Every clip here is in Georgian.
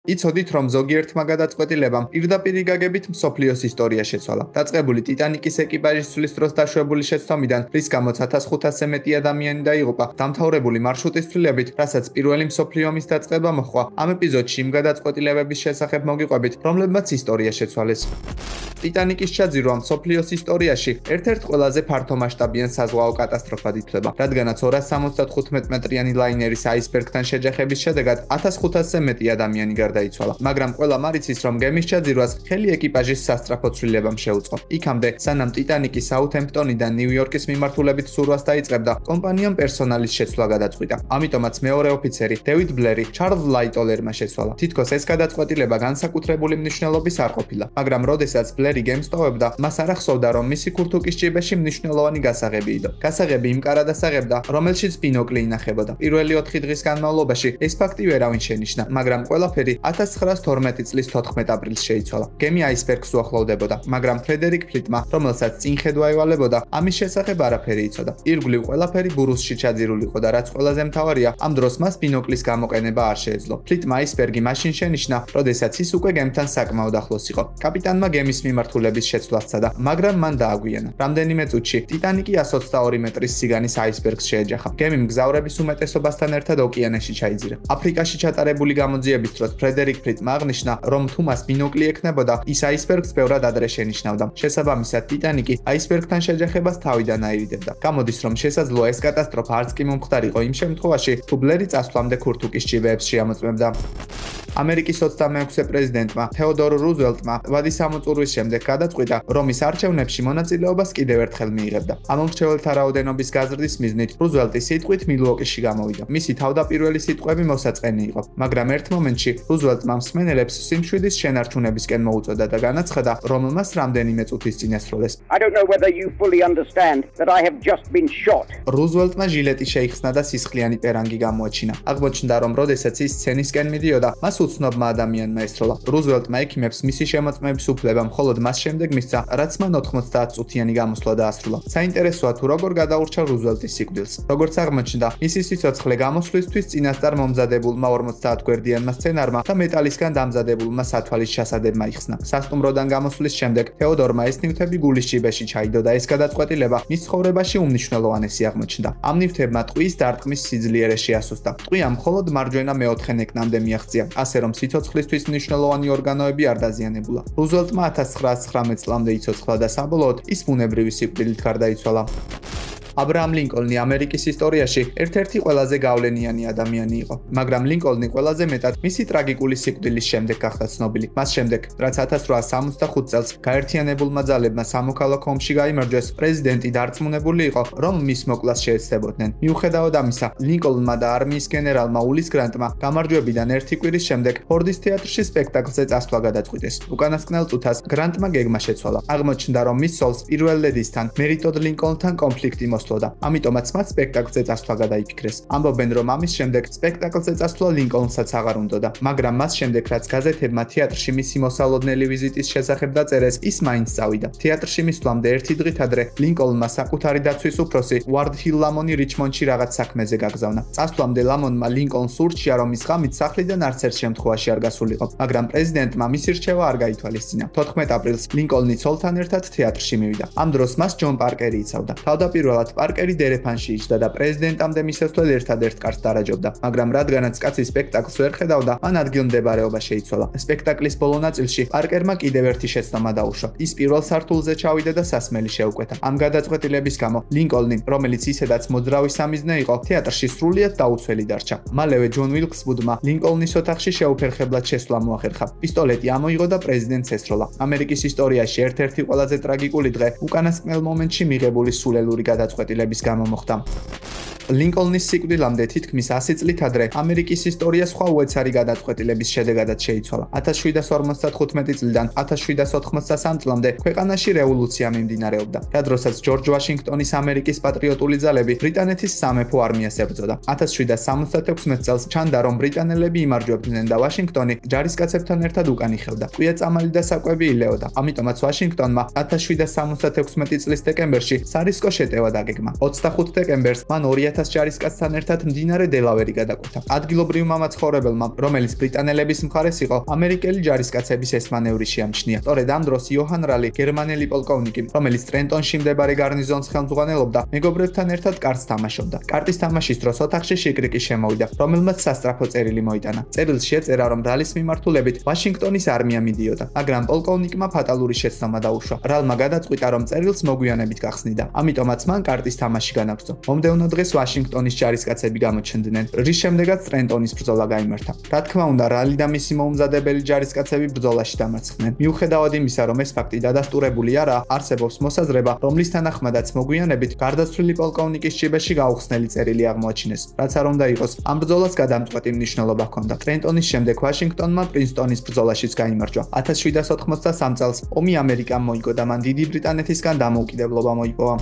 იცოდით, რომ ზოგიერთმა გადაწყვეტილებამ პირდაპირ გაგებით მსოფლიოს ისტორია შეცვალა. დაწყებული ტიტანიკის ეკიპაჟის ცვლის დროს დაშვებული შეცდომიდან, რის გამოც 1500-ზე მეტი ადამიანი დაიღუპა, დამთავრებული მარშრუტის ცვლილებით, რასაც პირველი მსოფლიო ომის დაწყება მოჰყვა, ამ ეპიზოდში იმ გადაწყვეტილებების შესახებ მოგიყვებით, რომლებმაც ისტორია შეცვალეს. ტიტანიკის ჩაძირვა მსოფლიოს ისტორიაში ერთ-ერთ ყველაზე ფართომასშტაბიან საზღვაო კატასტროფად ითვლება, რადგანაც 275 მეტრიანი ლაინერის აისბერგთან შეჯახების შედეგად 1500-ზე მეტი ადამიანი გარდაიცვალა, მაგრამ ყველამ არ იცის, რომ გემის ჩაძირვას ხელი ეკიპაჟის სასწრაფო ცვლილებამ შეუწყო. იქამდე, სანამ ტიტანიკი საუთჰემპტონიდან ნიუ-იორკის მიმართულებით ცურვას დაიწყებდა, კომპანიამ პერსონალის შეცვლა გადაწყვიტა. ამიტომაც მეორე ოფიცერი, დევიდ ბლერი, ჩარლზ ლაიტოლერმა შეცვალა. თითქოს ეს გადაწყვეტილება განსაკუთრებული მნიშვნელობის არ ყოფილა, მაგრამ როდესაც ბლერი გემს ტოვებდა, მას არ ახსოვდა, რომ მისი ქურთუკის ჭიბეში მნიშვნელოვანი გასაღები იდო. გასაღები იმ კარად ასაღებდა, რომელშიც ბინოკლი ინახებოდა. პირველი 4 დღის განმავლობაში ეს ფაქტი ვერავინ შენიშნა, მაგრამ ყველაფერი 1912 წლის 14 აპრილს შეიცვალა. გემი აისბერგს უახლოვდებოდა, მაგრამ ფრედერიკ ფლიტმა, რომელსაც წინხედვა ევალებოდა, ამის შესახებ არაფერი იცოდა. ირგვლივ ყველაფერი ბურუსში ჩაძირულიყო და რაც ყველაზე მთავარია, ამ დროს მას ბინოკლის გამოყენება არ შეეძლო. ფლიტმა აისბერგი მაშინ შენიშნა, როდესაც ის უკვე გემთან საკმაოდ ახლოს იყო. კაპიტანმა გემის მიმართულების შეცვლას სცადა, მაგრამ მან დააგვიანა. რამდენიმე წუთში ტიტანიკი 122 მეტრის სიგანის აისბერგს შეეჯახა. გემი მგზავრების უმეტესობასთან ერთად ოკეანეში ჩაიძირა. აფრიკაში ჩატარებული გამოძიების დროს ფრედერიკ ფლიტმა აღნიშნა, რომ თუ მას ბინოკლი ექნებოდა, ის აისბერგს ბევრად ადრე შენიშნავდა. შესაბამისად, ტიტანიკი აისბერგთან შეჯახებას თავიდან აირიდებდა. გამოდის, რომ შესაძლოა ეს კატასტროფა არც კი მომხდარიყო იმ შემთხვევაში, თუ ბლერი წასვლამდე ქურთუკის ჭიბეებს შეამოწმებდა. ამერიკის 26-ე პრეზიდენტმა თეოდორ რუზველტმა ვადის ამოწურვის შემდეგ გადაწყვიტა, რომ ის არჩევნებში მონაწილეობას კიდევ ერთხელ მიიღებდა. ამ მრჩეველთა რაოდენობის გაზრდის მიზნით რუზველტი სიტყვით მილუოკიში გამოვიდა. მისი თავდაპირველი სიტყვები მოსაწყენი იყო, მაგრამ ერთ მომენტში რუზველტმა მსმენელებს სიმშვიდის შენარჩუნებისკენ მოუწოდა და განაცხადა, რომ მას რამდენიმე წუთის წინ ესროლეს. რუზველტმა ჟილეტი შეიხსნა და სისხლიანი პერანგი გამოაჩინა. აღმოჩნდა, რომ როდესაც ის სცენისკენ მიდიოდა, მას უცნობმა ადამიანმა ესროლა. რუზველტმა ექიმებს მისი შემოწმების უფლება მხოლოდ მას შემდეგ მისცა, რაც მან 90 წუთიანი გამოსვლა დაასრულა. საინტერესოა თუ როგორ გადაურჩა რუზველტის სიკვდილს. როგორც აღმოჩნდა, მისი სიცოცხლე გამოსვლისთვის წინასწარ მომზადებულმა 50 გვერდიანმა სცენარმა და მეტალისგან დამზადებულმა სათვალის ჩასადებმა იხსნა. სასტუმროდან გამოსვლის შემდეგ თეოდორმა ეს ნივთები გულის ჭიბეში ჩაიდო და ეს გადაწყვეტილება მის ცხოვრებაში უმნიშვნელოვანესი აღმოჩნდა. ამ ნივთებმა ტყუის დარტყმის სიძლიერე შეასუსტა. ტყვიამ მხოლოდ მარჯვენა მეოთხე ნეკნამდე მიაღწია, ასე რომ სიცოცხლისთვის მნიშვნელოვანი ორგანოები არ დაზიანებულა. რუზველტმა 1919 წლამდე იცოცხლა და საბოლოოდ ის ბუნებრივი სიკვდილით გარდაიცვალა. აბრაამ ლინკოლნი ამერიკის ისტორიაში ერთ-ერთი ყველაზე გავლენიანი ადამიანი იყო, მაგრამ ლინკოლნი ყველაზე მეტად მისი ტრაგიკული სიკვდილის შემდეგ გახდა ცნობილი. მას შემდეგ, რაც 1865 წელს გაერთიანებულმა ძალებმა სამოქალაქო ომში გაიმარჯვეს, პრეზიდენტი დარწმუნებული იყო, რომ მის მოკლას შეეცდებოდნენ. მიუხედავად ამისა, ლინკოლნმა და არმიის გენერალმა ულის გრანტმა გამარჯვებიდან ერთი კვირის შემდეგ ფორდის თეატრში სპექტაკლზე წასვლა გადაწყვიტეს. უკანასკნელ წუთას გრანტმა გეგმა შეცვალა. აღმოჩნდა, რომ მის სოლს პირველ ლედისთან, მერი ტოდ ლინკოლნთან კონფლიქტი ამიტომაც მათ სპექტაკლზე წასვლა გადაიფიქრეს. ამბობენ, რომ ამის შემდეგ სპექტაკლზე წასვლა ლინკოლნსაც აღარ უნდოდა, მაგრამ მას შემდეგ, რაც გაზეთებმა თეატრში მისი მოსალოდნელი ვიზიტის შესახებ დაწერეს, ის მაინც წავიდა. თეატრში მისვლამდე ერთი დღით ადრე ლინკოლნმა საკუთარი დაცვის უფროსი ვარდ ჰილ ლამონი რიჩმონდში რაღაც საქმეზე გაგზავნა. წასვლამდე ლამონმა ლინკოლნს ურჩია, რომ ის ღამით სახლიდან არც ერთ შემთხვევაში არ გასულიყო, მაგრამ პრეზიდენტმა მისი რჩევა არ გაითვალისწინა. 14 აპრილს ლინკოლნი ცოლთან ერთად თეატრში მივიდა. ამ დროს მას ჯონ პარკერი იცავდა. თავდაპირველად პარკერი დერეფანში იჯდა და პრეზიდენტამდე მისასვლელ ერთადერთ კარს დარაჯობდა, მაგრამ რადგანაც კაცი სპექტაკლს ვერ ხედავდა, მან ადგილმდებარეობა შეიცვალა. სპექტაკლის ბოლო ნაწილში პარკერმა კიდევ ერთი შეცდომა დაუშვა. ის პირველ სართულზე ჩავიდა და სასმელი შეუკვეთა. ამ გადაწყვეტილების გამო ლინკოლნი, რომელიც ისედაც მოძრავი სამიზნე იყო, თეატრში სრულიად დაუცველი დარჩა. მალევე ჯონ ვილკსვუდმა ლინკოლნის ოთახში შეუფერხებლად შესვლა მოახერხა. პისტოლეტი ამოიღო და პრეზიდენტს ესროლა. ამერიკის ისტორიაში ერთ-ერთი ყველაზე ტრაგიკული დღე უკანასკნელ მომენტში მიღებული სულელური გადაწყვეტილების გამო მოხდა. ლინკოლნის სიკვდილამდე თითქმის 100 წლით ადრე ამერიკის ისტორია სხვა უეცარი გადაწყვეტილების შედეგადაც შეიცვალა. 1755 წლიდან 1783 წლამდე ქვეყანაში რევოლუცია მიმდინარეობდა, რა დროსაც ჯორჯ ვაშინგტონის ამერიკის პატრიოტული ძალები ბრიტანეთის სამეფო არმიას ებრძოდა. 1776 წელს ჩანდა, რომ ბრიტანელები იმარჯვებდნენ და ვაშინგტონი ჯარისკაცებთან ერთად უკან იხევდა. კვია-წამალი და საკვები ილეოდა. ამიტომაც ვაშინგტონმა 1776 წლის დეკემბერში სარისკო შეტევა დაგეგმა. 25 დეკემბერს მან 2000 1000 ჯარისკაცთან ერთად მდინარე დელავერი გადაკვეთა. ადგილობრივმა მაცხოვრებელმა, რომელიც ბრიტანელების მხარეს იყო, ამერიკელი ჯარისკაცების ეს მანევრი შეამჩნია. სწორედ ამ დროს იოჰან რალი, გერმანელი პოლკოვნიკი, რომელიც ტრენტონში მდებარე გარნიზონს ხელმძღვანელობდა, მეგობრებთან ერთად კარტს თამაშობდა. კარტის თამაშის დროს ოთახში შიკრიკი შემოვიდა, რომელმაც სასწრაფო წერილი მოიტანა. წერილში ეწერა, რომ რალის მიმართულებით ვაშინგტონის არმია მიდიოდა, მაგრამ პოლკოვნიკმა ფატალური შეცდომა დაუშვა. რალმა გადაწყვიტა, რომ წერილს მოგვიანებით გახსნიდა. ამიტომაც მან კარტის თამაში განაგრძო. მომდევნო დღეს ვაშინგტონის ჯარისკაცები გამოჩნდნენ, რის შემდეგაც ტრენტონის ბრძოლა გაიმართა. რა თქმა უნდა, რალი და მისი მოუმზადებელი ჯარისკაცები ბრძოლაში დამარცხდნენ. მიუხედავად იმისა, რომ ეს ფაქტი დადასტურებული არაა, არსებობს მოსაზრება, რომლის თანახმადაც მოგვიანებით გარდაცვლილი პოლკოვნიკის ჭიბეში გაუხსნელი წერილი აღმოაჩინეს. რაც არ უნდა იყოს, ამ ბრძოლას გადამწყვეტი მნიშვნელობა ჰქონდა. ტრენტონის შემდეგ ვაშინგტონმა პრინსტონის ბრძოლაშიც გაიმარჯვა. 1783 წელს ომი ამერიკამ მოიგო და მან დიდი ბრიტანეთისგან დამოუკიდებლობა მოიპოვა.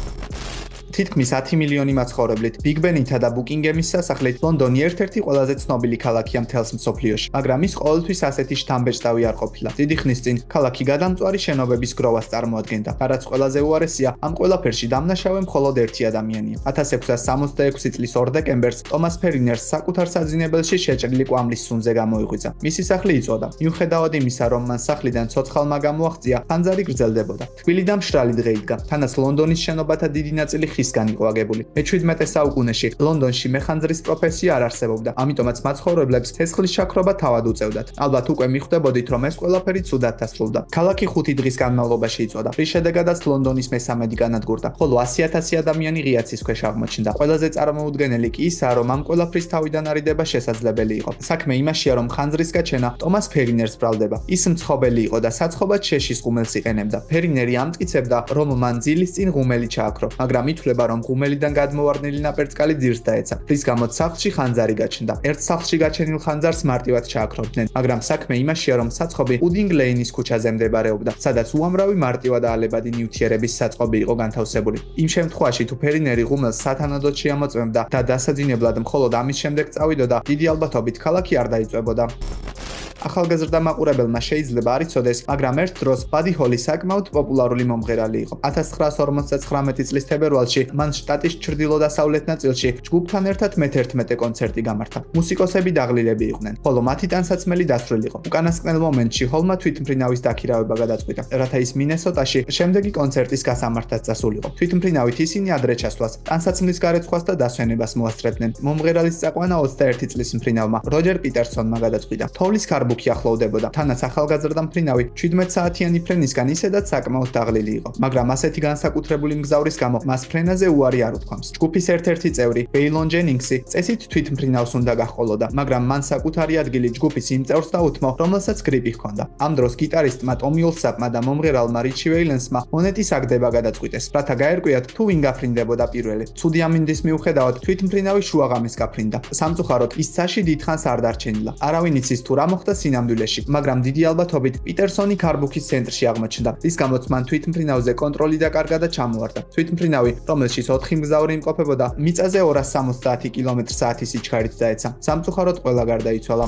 თითქმის 10 მილიონი მაცხოვრებლით, ბიგ ბენითა და ბუკინგემის სასახლით, ლონდონი ერთ-ერთი ყველაზე ცნობილი ქალაქია მთელს მსოფლიოში, მაგრამ ის ყოველთვის ასეთი შთამბეჭდავი არ ყოფილა. დიდი ხნის წინ ქალაქი გადამწვარი შენობების გროვას წარმოადგენდა. რაც ყველაზე უარესია, ამ ყველაფერში დამნაშავე მხოლოდ ერთი ადამიანია. 1666 წლის 2 დეკემბერს ტომას ფერინერს საკუთარ საძინებელში შეჭრილი კვამლის სუნზე გამოიღვიძა. მისი სახლი იწოდა. მიუხედავად იმისა, რომ მან სახლიდან ცოცხალმა გამოაღწია, ხანძარი გრძელდებოდა. თბილი და მშრალი დღე იდგა. თანაც ლონდონის შენობათა დიდი ნაწილი ხისგან იყო აგებული. მე-17 საუკუნეში ლონდონში მეხანძრის პროფესია არ არსებობდა, ამიტომაც მაცხოვრებლებს ცეცხლის შაქრობა თავად უწევდათ. ალბათ უკვე მიხვდებოდით, რომ ეს ყველაფერი ცუდად დასრულდა. ქალაქი 5 დღის განმავლობაში იწოდა, რის შედეგადაც ლონდონის მესამედი განადგურდა, ხოლო 100,000 ადამიანი ღიაცის ქვეშ აღმოჩნდა. ყველაზე წარმოუდგენელი კი ისაა, რომ ამ ყველაფრის თავიდან არიდება შესაძლებელი იყო. საქმე იმაშია, რომ ხანძრის გაჩენა ტომას ფერინერს ბრალდება. ის მცხობელი იყო და საცხობად შეშის ღუმელს იყენებდა. ფერინერი ამტკიცებდა, რომ მან ძილის წინ ღუმელი ჩააქრო, მაგრამ ითვლება, რომ ღუმელიდან გადმოვარდნილი ნაპერწკალი ძირს დაეცა, რის გამოც სახლში ხანძარი გაჩნდა. ერთ სახლში გაჩენილ ხანძარს მარტივად ჩააქრობდნენ, მაგრამ საქმე იმაშია, რომ საწყობი პუდინგ ლეინის ქუჩაზე მდებარეობდა, სადაც უამრავი მარტივად ალებადი ნივთიერების საწყობი იყო განთავსებული. იმ შემთხვევაში, თუ ფერინერი ღუმელს სათანადოდ შეამოწმებდა და დასაძინებლად მხოლოდ ამის შემდეგ წავიდოდა, დიდი ალბათობით ქალაქი არ დაიწვებოდა. ახალგაზრდა მაყურებელმა შეიძლება არ იცოდეს, მაგრამ ერთ დროს ბადი ჰოლი საკმაოდ პოპულარული მომღერალი იყო. 1959 წლის თებერვალში მან შტატის ჩრდილო-დასავლეთ ნაწილში ჯგუფთან ერთად მე-11 კონცერტი გამართა. მუსიკოსები დაღლილები იყვნენ, ხოლო მათი ტანსაცმელი დასრულიყო. უკანასკნელ მომენტში ჰოლმა თვითმფრინავის დაქირავება გადაწყვიტა, რათა ის მინესოტაში შემდეგი კონცერტის გასამართად წასულიყო. თვითმფრინავით ისინი ადრე ჩასვლას, ტანსაცმლის გარეცხვას და დასვენებას მოასწრებდნენ. მომღერალის წაყვანა 21 წლის მფრინავმა, როჯერ პიტერსონმა გადაწყვიტა. თოვლის კარბუქი ახლოვდებოდა, თანაც ახალგაზრდა მფრინავი 17 საათიანი ფრენისგან ისედაც საკმაოდ დაღლილი იყო, მაგრამ ასეთი განსაკუთრებული მგზავრის გამო მას ფრენაზე უარი არ უთქვამს. ჯგუფის ერთ-ერთი წევრი, ბეილონ ჯენინგსი, წესით თვითმფრინავს უნდა გაჰყოლოდა, მაგრამ მან საკუთარი ადგილი ჯგუფის იმ წევრს დაუთმო, რომელსაც გრიპი ჰქონდა. ამ დროს გიტარისტმა ტომი ოლსაპმა და მომღერალმა რიჩი ვეილენსმა მონეტის აგდება გადაწყვიტეს, რათა გაერკვიათ, თუ ვინ გაფრინდებოდა პირველი. ცუდი ამინდის მიუხედავად, თვითმფრინავი შუაღამეს გაფრინდა. სამწუხაროდ, ის ცაში დიდხანს არ დარჩენილა. არავინ იცის თუ რა მოხდა სინამდვილეში, მაგრამ დიდი ალბათობით პიტერსონი კარბუქის ცენტრში აღმოჩნდა, რის გამოც მან თვითმფრინავზე კონტროლი დაკარგა და ჩამოარდა. თვითმფრინავი, რომელშიც 4 მგზავრი იმყოფებოდა, მიწაზე 270 კმ/სთ სიჩქარით დაეცა. სამწუხაროდ ყველა გარდაიცვალა.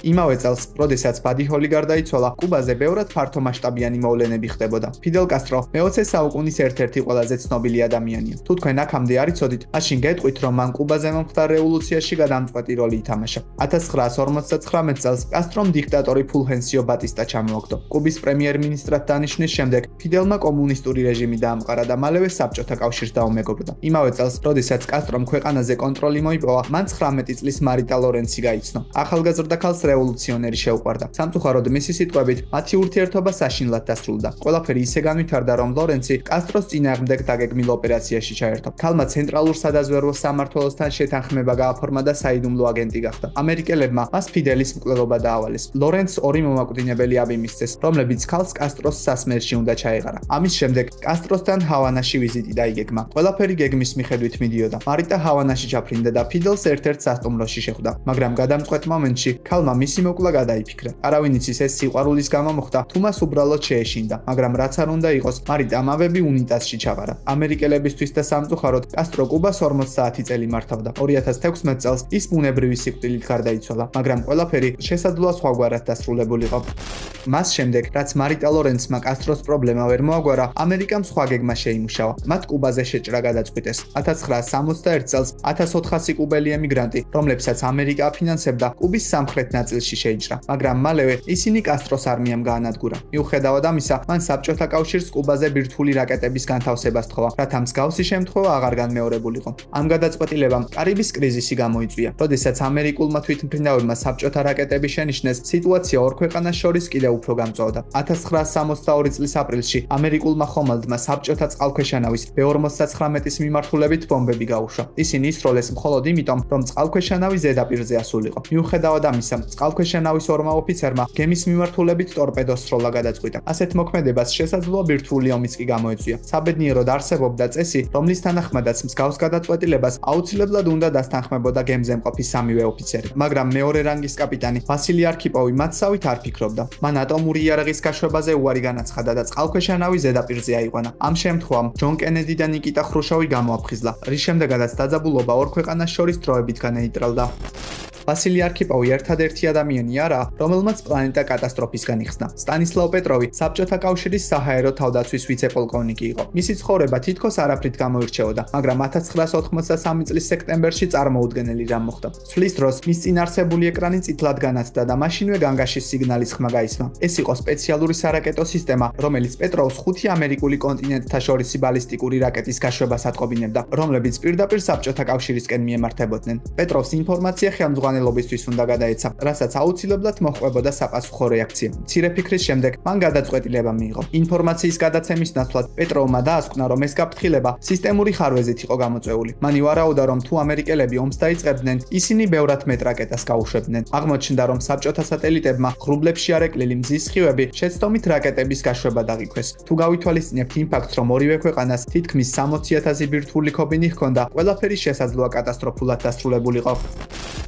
იმავე წელს, როდესაც ბადი ჰოლი გარდაიცვალა, კუბაზე ბევრად ფართომასშტაბიანი მოვლენები ხდებოდა. ფიდელ კასტრო მე-20 საუკუნის ერთ-ერთი ყველაზე ცნობილი ადამიანია. თუ თქვენ აქამდე არ იცოდით, მაშინ გეტყვით, რომ მან კუბაზე მომხდარ რევოლუციაში გადამწყვეტი როლი ითამაშა. 1959 წელს კასტრომ დიქტატორი ფულჰენსიო ბატისტა ჩამოაგდო. კუბის პრემიერ-მინისტრად დანიშნვის შემდეგ, ფიდელმა კომუნისტური რეჟიმი დაამყარა და მალევე საბჭოთა კავშირს დაუმეგობრდა. იმავე წელს, როდესაც კასტრომ ქვეყანაზე კონტროლი მოიპოვა, მან 19 წლის მარიტა ლორენცი გაიცნო. ახალგაზრდა ქალს რევოლუციონერი შეუყვარდა. სამწუხაროდ მისი სიტყვებით, მათი ურთიერთობა საშინლად დასრულდა. ყველაფერი ისე განვითარდა, რომ ლორენცი კასტროს წინააღმდეგ დაგეგმილ ოპერაციაში ჩაერთო. ქალმა ცენტრალურ სადაზვერვო სამმართველოსთან შეთანხმება გააფორმა და საიდუმლო აგენტი გახდა. ამერიკელებმა მას ფიდელის მკვლელობა დაავალეს. ლორენცს ორი მომაკვდინებელი აბი მისცეს, რომლებიც ქალს კასტროს სასმელში უნდა ჩაეღარა. ამის შემდეგ კასტროსთან ჰავანაში ვიზიტი დაიგეგმა. ყველაფერი გეგმის მიხედვით მიდიოდა. მარიტა ჰავანაში ჩაფრინდა და ფიდელს ერთ-ერთ სასტუმროში შეხვდა, მაგრამ გადამწყვეტ მომენტში ქალმა მისი მოკლა გადაიფიქრა. არავინ იცის ეს სიყვარულის გამო მოხდა, თუ მას უბრალოდ შეეშინდა, მაგრამ რაც არ უნდა იყოს, მარიტა ამავები უნიტაზში ჩაყარა. ამერიკელებისთვის და სამწუხაროდ კასტრო კუბას 40 საათი წელი მართავდა. 2016 წელს ის ბუნებრივი სიკვდილით გარდაიცვალა, მაგრამ ყველაფერი შესაძლოა სხვაგვარად დასრულებულიყო. მას შემდეგ, რაც მარიტა ლორენცმა კასტროს პრობლემა ვერ მოაგვარა, ამერიკამ სხვა გეგმა შეიმუშავა. მათ კუბაზე შეჭრა გადაწყვიტეს. 1961 წელს 1400 კუბელი ემიგრანტი, რომლებსაც ამერიკა აფინანსებდა, კუბის სამხრეთ ნაწილში შეიჭრა, მაგრამ მალევე ისინი კასტროს არმიამ გაანადგურა. მიუხედავად ამისა, მან საბჭოთა კავშირს კუბაზე ბირთვული რაკეტების განთავსებას თხოვა, რათა მსგავსი შემთხვევა აღარ განმეორებულიყო. ამ გადაწყვეტილებამ კარიბის კრიზისი გამოიწვია. როდესაც ამერიკულმა თვითმფრინავებმა საბჭოთა რაკეტები შენიშნეს, სიტუაცია ორ ქვეყანას შორის კიდევ უფრო გამწვავდა. 1962 წლის აპრილში ამერიკულმა ხომალდმა საბჭოთა წყალქვეშანავის B-59-ის მიმართულებით ბომბები გაუშვა. ისინი ისროლეს მხოლოდ იმიტომ, რომ წყალქვეშანავი ზედაპირზე ასულიყო. მიუხედავად ამისა, წყალქვეშანავის ორმა ოფიცერმა გემის მიმართულებით ტორპედოს სროლა გადაწყვიტა. ასეთ მოქმედებას შესაძლოა ბირთვული ომიც კი გამოეწვია. საბედნიეროდ არსებობდა წესი, რომლის თანახმადაც მსგავს გადაწყვეტილებას აუცილებლად უნდა დასთანხმებოდა გემზე მყოფი სამივე ოფიცერი. მაგრამ მეორე რანგის კაპიტანი ვასილი არქიპოვი მათსავით არ ფიქრობდა. მან ატომური იარაღის გაშვებაზე უარი განაცხადა და წყალქვეშანავი ზედაპირზე აიყვანა. ამ შემთხვევამ ჯონ კენედი და ნიკიტა ხრუშოვი გამოაფხიზლა, რის შემდეგაც დაძაბულობა ორ ქვეყანას შორის დროებით განეიტრალდა. ვასილი არქიპოვი ერთადერთი ადამიანი არაა, რომელმაც პლანეტა კატასტროფისგან იხსნა. სტანისლავ პეტროვი საბჭოთა კავშირის საჰაერო თავდაცვის ვიცე-პოლკოვნიკი იყო. მისი ცხოვრება თითქოს არაფრით გამოირჩეოდა, მაგრამ 1983 წლის სექტემბერში წარმოუდგენელი რამ მოხდა. ცვლის დროს მის წინ არსებული ეკრანი წითლად განათდა და მაშინვე განგაშის სიგნალის ხმა გაისმა. ეს იყო სპეციალური სარაკეტო სისტემა, რომელიც პეტროვს 5 ამერიკული კონტინენტთა შორისი ბალისტიკური რაკეტის გაშვებას ატყობინებდა, რომლებიც პირდაპირ საბჭოთა კავშირისკენ მიემართებოდნენ. პეტროვს ინფორმაცია ხელმძღვანელობისთვის უნდა გადაეცა, რასაც აუცილებლად მოჰყვებოდა საპასუხო რეაქცია. მცირე ფიქრის შემდეგ მან გადაწყვეტილება მიიღო. ინფორმაციის გადაცემის ნაცვლად პეტროვმა დაასკვნა, რომ ეს გაფრთხილება სისტემური ხარვეზით იყო გამოწვეული. მან ივარაუდა, რომ თუ ამერიკელები ომს დაიწყებდნენ, ისინი ბევრად მეტ რაკეტას გაუშვებდნენ. აღმოჩნდა, რომ საბჭოთა სატელიტებმა ღრუბლებში არეკლილი მზის სხივები შეცდომით რაკეტების გაშვება დაღიქვეს. თუ გავითვალისწინებთ იმ ფაქტს, რომ ორივე ქვეყანას თითქმის 60,000 ბირთვული ქობინი ჰქონდა, ყველაფერი შესაძლოა კატასტროფულად დასრულებულიყო.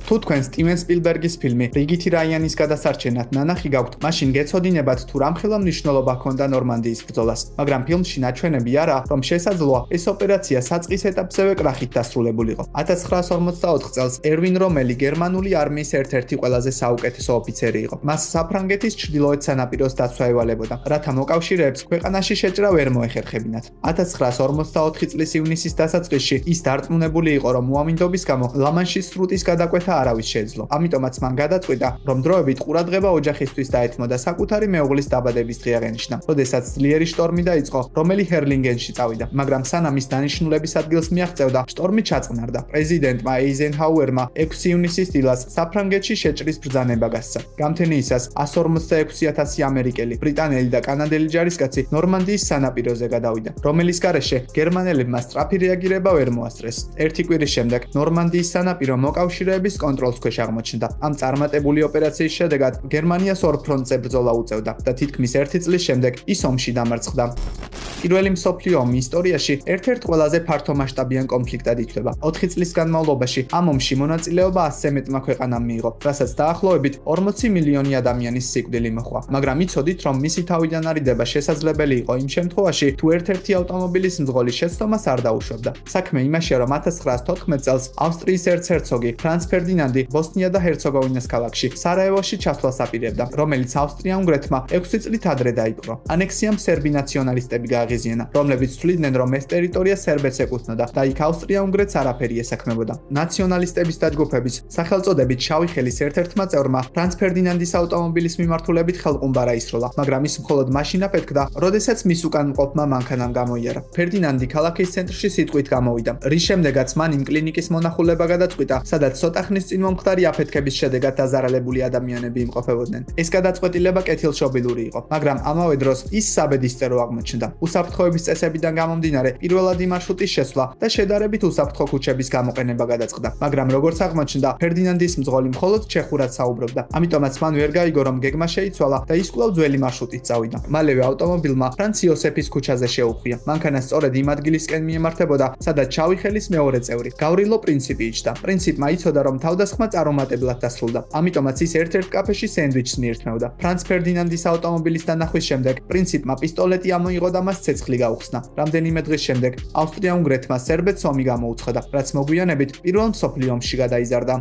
თუ თქვენ სტივენ სპილბერგის ფილმი რიგითი რაიანის გადასარჩენად ნანახი გაქვთ, მაშინ გეცოდინებათ თუ რამხელა მნიშვნელობა ჰქონდა ნორმანდიის ბრძოლას. მაგრამ ფილმში ნაჩვენები არაა, რომ შესაძლოა ეს ოპერაცია საწყის ეტაპზევე კრახით დასრულებულიყო. 1944 წელს ერვინ რომელი გერმანული არმიის ერთ-ერთი ყველაზე საუკეთესო ოფიცერი იყო. მას საფრანგეთის ჩრდილოეთ სანაპიროს დაცვა ევალებოდა, რათა მოკავშირეებს ქვეყანაში შეჭრა ვერ მოეხერხებინათ. 1944 წლის ივნისის დასაწყისში ის დარწმუნებული იყო, რომ უამინდობის გამო ლა-მანშის სრუტის გადაკვეთა არავის შეეძლო. ამიტომაც მან გადაწყვიტა, რომ დროებით ყურადღება ოჯახისთვის დაეთმო და საკუთარი მეუღლის დაბადების დღე აღენიშნა. როდესაც ძლიერი შტორმი დაიწყო, რომელი ჰერლინგენში წავიდა, მაგრამ სანამ ის დანიშნულების ადგილს მიაღწევდა, შტორმი ჩაწყნარდა. პრეზიდენტმა ეიზენჰაუერმა 6 ივნისის დილას საფრანგეთში შეჭრის ბრძანება გასცა. გამთენიისას 146,000 ამერიკელი, ბრიტანელი და კანადელი ჯარისკაცი ნორმანდიის სანაპიროზე გადავიდა, რომელის გარეშე გერმანელებმა სწრაფი რეაგირება ვერ მოასწრეს. ერთი კვირის შემდეგ ნორმანდიის სანაპირო მოკავშირეების კონტროლს ქვეშ აღმოჩნდა. ამ წარმატებული ოპერაციის შედეგად გერმანიას ორ ფრონტზე ბრძოლა უწევდა და თითქმის 1 წლის შემდეგ ის ომში დამარცხდა. პირველი მსოფლიო ომი ისტორიაში ერთ-ერთ ყველაზე ფართომასშტაბიან კონფლიქტად ითვლება. 4 წლის განმავლობაში ამ ომში მონაწილეობა 100-ზე მეტმა ქვეყანამ მიიღო, რასაც დაახლოებით 40 მილიონი ადამიანის სიკვდილი მოჰყვა. მაგრამ იცოდით, რომ მისი თავიდან არიდება შესაძლებელი იყო იმ შემთხვევაში, თუ ერთ-ერთი ავტომობილის მძღოლი შეცდომას არ დაუშვებდა. საქმე იმაშია, რომ 1914 წელს ავსტრიის ერცჰერცოგი ფრანც ფერდინანდი ბოსნია და ჰერცეგოვინას ქალაქში სარაევოში ჩასვლას აპირებდა, რომელიც ავსტრია-უნგრეთმა 6 წლით ადრე დაიპყრო. ანექსიამ სერბი ნაციონალისტები გააღიზიანა, რომლებიც თვლიდნენ, რომ ეს ტერიტორია სერბეთს ეკუთვნოდა და იქ ავსტრია-უნგრეთს არაფერი ესაქმებოდა. ნაციონალისტების დაჯგუფების სახელწოდებით შავი ხელის ერთ-ერთმა წევრმა ფრანც ფერდინანდის ავტომობილის მიმართულებით ხელყუმბარა ისროლა, მაგრამ ის მხოლოდ მაშინ აფეთქდა, როდესაც მის უკან მყოფმა მანქანამ გამოიარა. ფერდინანდი ქალაქის ცენტრში სიტყვით გამოვიდა, რის შემდეგაც მან იმ კლინიკის მონახულება გადაწყვიტა, სადაც ცოტა ხნის წინ მომხდარი აფეთქების შედეგად დაზარალებული ადამიანები იმყოფებოდნენ. ეს გადაწყვეტილება კეთილშობილური იყო, მაგრამ ამავე დროს ის საბედისწერო აღმოჩნდა. უსაფრთხოების წესებიდან გამომდინარე, პირველადი მარშრუტის შესვლა და შედარებით უსაფრთხო ქუჩების გამოყენება გადაწყდა, მაგრამ როგორც აღმოჩნდა, ფერდინანდის მძღოლი მხოლოდ ჩეხურად საუბრობდა. ამიტომაც მან ვერ გაიგო, რომ გეგმა შეიცვალა და ის კვლავ ძველი მარშრუტით წავიდა. მალევე ავტომობილმა ფრანც იოსეფის ქუჩაზე შეუხვია. მანქანა სწორედ იმ ადგილისკენ მიემართებოდა, სადაც შავი ხელის მეორე წევრი, გავრილო პრინციპი იჯდა. პრინციპმა იცოდა, რომ თავდასხმა წარუმატებლად დასრულდა. ამიტომაც ის ერთ-ერთ კაფეში სენდვიჩს მიირთმევდა. ფრანც ფერდინანდის ავტომობილის დანახვის შემდეგ პრინციპმა პისტოლეტი ამოიღო და მას ცეცხლი გაუხსნა. რამდენიმე დღის შემდეგ ავსტრია-უნგრეთმა სერბეთს ომი გამოუცხადა, რაც მოგვიანებით პირველ მსოფლიო ომში გადაიზარდა.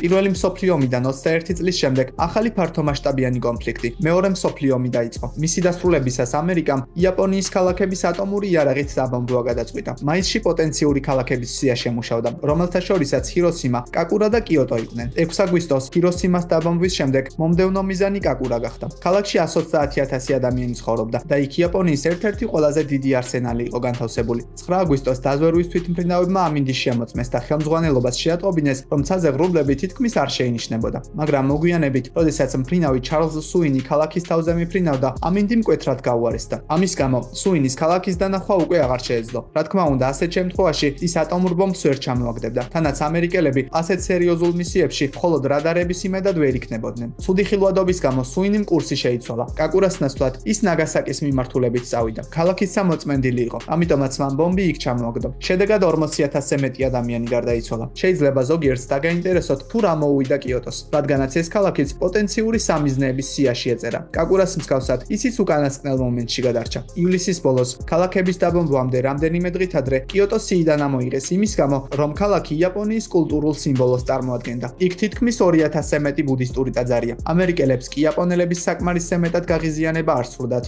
პირველი მსოფლიო ომიდან 21 წლის შემდეგ ახალი ფართომასშტაბიანი კონფლიქტი. მეორე მსოფლიო ომი დაიწყო. მისი დასრულებისას ამერიკამ იაპონიის ქალაქების ატომური იარაღით დაბომბვა გადაწყვიტა. მაისში პოტენციური ქალაქების სია შემუშავდა, რომელთა შორისაც ჰიროსიმა, კაკურა და კიოტო იყვნენ. 6 აგვისტოს ჰიროსიმას დაბომბვის შემდეგ მომდევნო მიზანი კაკურა გახდა. ქალაქში 130,000 ადამიანი ცხოვრობდა და იქ იაპონიის ერთ-ერთი ყველაზე დიდი არსენალი იყო განთავსებული. 9 აგვისტოს დაზვერვის თვითმფრინავებმა ამინდის შემოწმეს და ხელმძღვანელობას შეატყობინეს, რომ ცაზე ღრუბლები თითქმის არ შეინიშნებოდა. მაგრამ მოგვიანებით, როდესაც მფრინავი ჩარლზ სუინი ქალაქის თავზე მიფრინავდა, ამინდი მკვეთრად გაუარესდა. ამის გამო სუინის ქალაქის დანახვა უკვე აღარ შეეძლო. რა თქმა უნდა, ასეთ შემთხვევაში ის ატომურ ბომბს ვერ ჩამოაგდებდა, თანაც ამერიკელები ასეთ სერიოზულ მისიებში მხოლოდ რადარების იმედად ვერ იქნებოდნენ. ცუდი ხილვადობის გამო სუინიმ კურსი შეიცვალა. კაკურას ნაცვლად ის ნაგასაკის მიმართულებით წავიდა. ქალაქი სამოწმენდილი იყო, ამიტომაც მან ბომბი იქ ჩამოაგდო. შედეგად 40,000-ზე მეტი ადამიანი გარდაიცვალა. შეიძლება ზოგიერთს დაგაინტერესოთ თუ რა მოუვიდა კიოტოს, რადგანაც ეს ქალაქიც პოტენციური სამიზნეების სიაში ეწერა. კაკურას მსგავსად ისიც უკანასკნელ მომენტში გადარჩა. ივლისის ბოლოს ქალაქების დაბომბვამდე რამდენიმე დღით ადრე კიოტო სიიდან ამოიღეს იმის გამო, რომ ქალაქი იაპონიის კულტურულ სიმბოლოს წარმოადგენდა. იქ თითქმის 2,000-ზე მეტი ბუდისტური ტაძარია. ამერიკელებს კი იაპონელების საკმარისზე მეტად გაღიზიანება არ სურდათ.